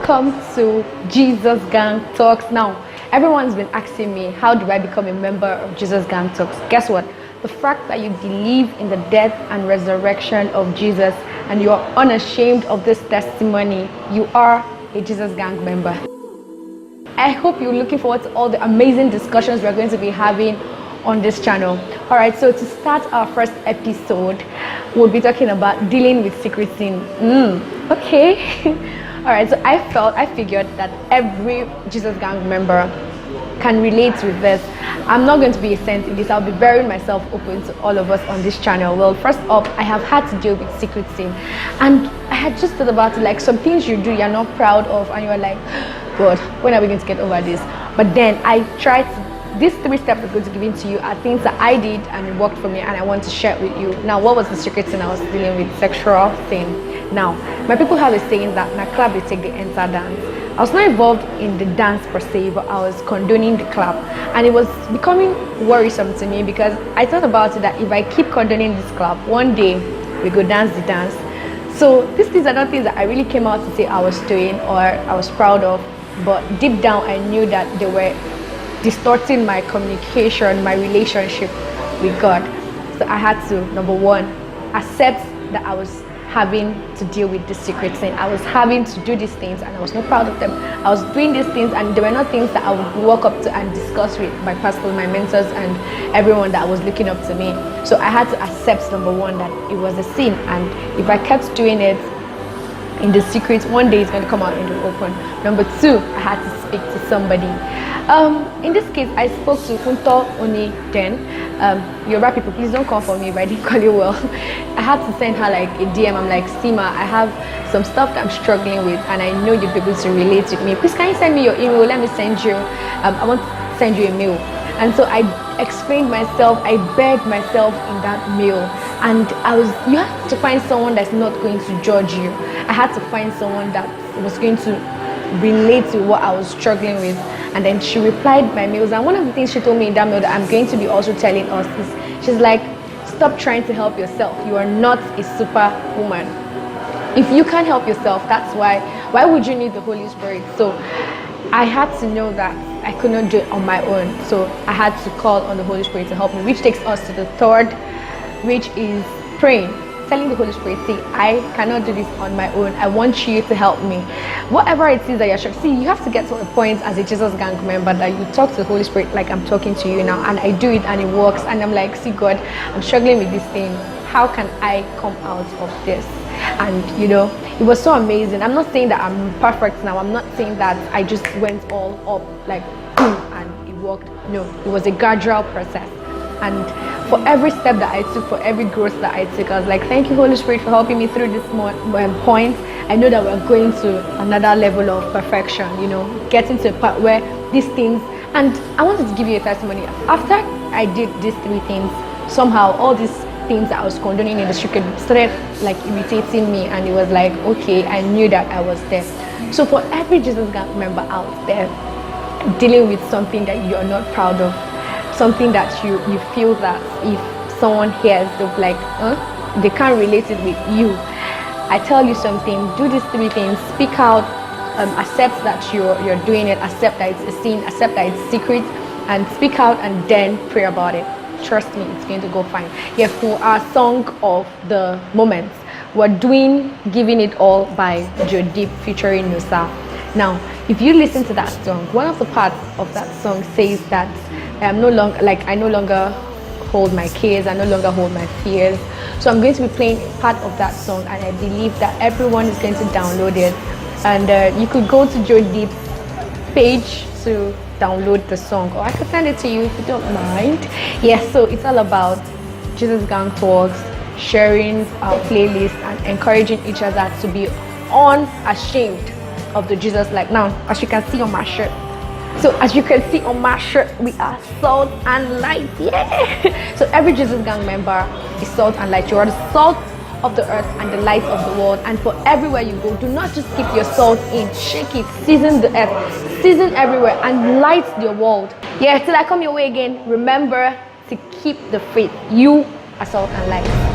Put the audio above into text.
Welcome to Jesus Gang Talks. Now, everyone's been asking me, how do I become a member of Jesus Gang Talks? Guess what? The fact that you believe in the death and resurrection of Jesus and you are unashamed of this testimony, you are a Jesus Gang member. I hope you're looking forward to all the amazing discussions we're going to be having on this channel. All right, so to start our first episode, we'll be talking about dealing with secret sin. Okay. All right, so I figured that every Jesus Gang member can relate with this. I'm not going to be a saint in this. I'll be burying myself open to all of us on this channel. Well, first up, I have had to deal with secret sin, and I had just thought about it, like some things you do you're not proud of, and you're like, God, when are we going to get over this? But then I tried to, these 3 steps I'm going to give in to you are things that I did and it worked for me, and I want to share it with you. Now, what was the secret sin I was dealing with? Sexual sin. Now, my people have a saying that na club they take the enter dance. I was not involved in the dance per se, but I was condoning the club, and it was becoming worrisome to me because I thought about it that if I keep condoning this club, one day we go dance the dance. So these are not things that I really came out to say I was doing or I was proud of, but deep down I knew that they were distorting my communication, my relationship with God. So I had to, number one, accept that I was having to deal with this secret sin. I was having to do these things and I was not proud of them. I was doing these things and they were not things that I would walk up to and discuss with my pastors, my mentors, and everyone that was looking up to me. So I had to accept, number one, that it was a sin, and if I kept doing it in the secret, one day it's going to come out in the open. Number two, I had to speak to somebody. In this case, I spoke to Funto Oni then. Yoruba people, please don't come for me if I didn't call you well. I had to send her like a DM. I'm like, Sima, I have some stuff that I'm struggling with and I know you'll be able to relate with me. Please can you send me your email? Let me send you, I want to send you a mail. And so I explained myself, I begged myself in that mail. And you have to find someone that's not going to judge you. I had to find someone that was going to relate to what I was struggling with. And then she replied my mails, and one of the things she told me in that mail that I'm going to be also telling us is, she's like, stop trying to help yourself. You are not a superwoman. If you can't help yourself, that's why would you need the Holy Spirit? So I had to know that I could not do it on my own. So I had to call on the Holy Spirit to help me, which takes us to the third, which is praying. Telling the Holy Spirit, see, I cannot do this on my own. I want you to help me. Whatever it is that you're struggling. See, you have to get to a point as a Jesus Gang member that you talk to the Holy Spirit like I'm talking to you now, and I do it and it works. And I'm like, see, God, I'm struggling with this thing. How can I come out of this? And you know, it was so amazing. I'm not saying that I'm perfect now. I'm not saying that I just went all up like boom and it worked. No, it was a gradual process. And for every step that I took, for every growth that I took, I was like, thank you, Holy Spirit, for helping me through this point. I know that we're going to another level of perfection, you know, getting to a part where these things, and I wanted to give you a testimony. After I did these 3 things, somehow all these things that I was condoning in the secret started like irritating me, and it was like, okay, I knew that I was there. So for every Jesus Gang member out there dealing with something that you're not proud of, something that you feel that if someone hears, they'll be like, they can't relate it with you. I tell you something, do these 3 things, speak out, accept that you're doing it, accept that it's a sin, accept that it's secret, and speak out and then pray about it. Trust me, it's going to go fine. Yeah, for our song of the moment, we're doing Giving It All by Joe Deep featuring Nusa. Now, if you listen to that song, one of the parts of that song says that I no longer hold my cares, I no longer hold my fears. So I'm going to be playing part of that song, and I believe that everyone is going to download it. And you could go to Joe Deep's page to download the song, or I could send it to you if you don't mind. Yeah, so it's all about Jesus Gang Talks, sharing our playlist and encouraging each other to be unashamed of the Jesus life. Now, as you can see on my shirt, we are salt and light. Yeah. So every Jesus Gang member is salt and light. You are the salt of the earth and the light of the world. And for everywhere you go, do not just keep your salt in. Shake it, season the earth, season everywhere, and light your world. Yeah, till I come your way again, remember to keep the faith. You are salt and light.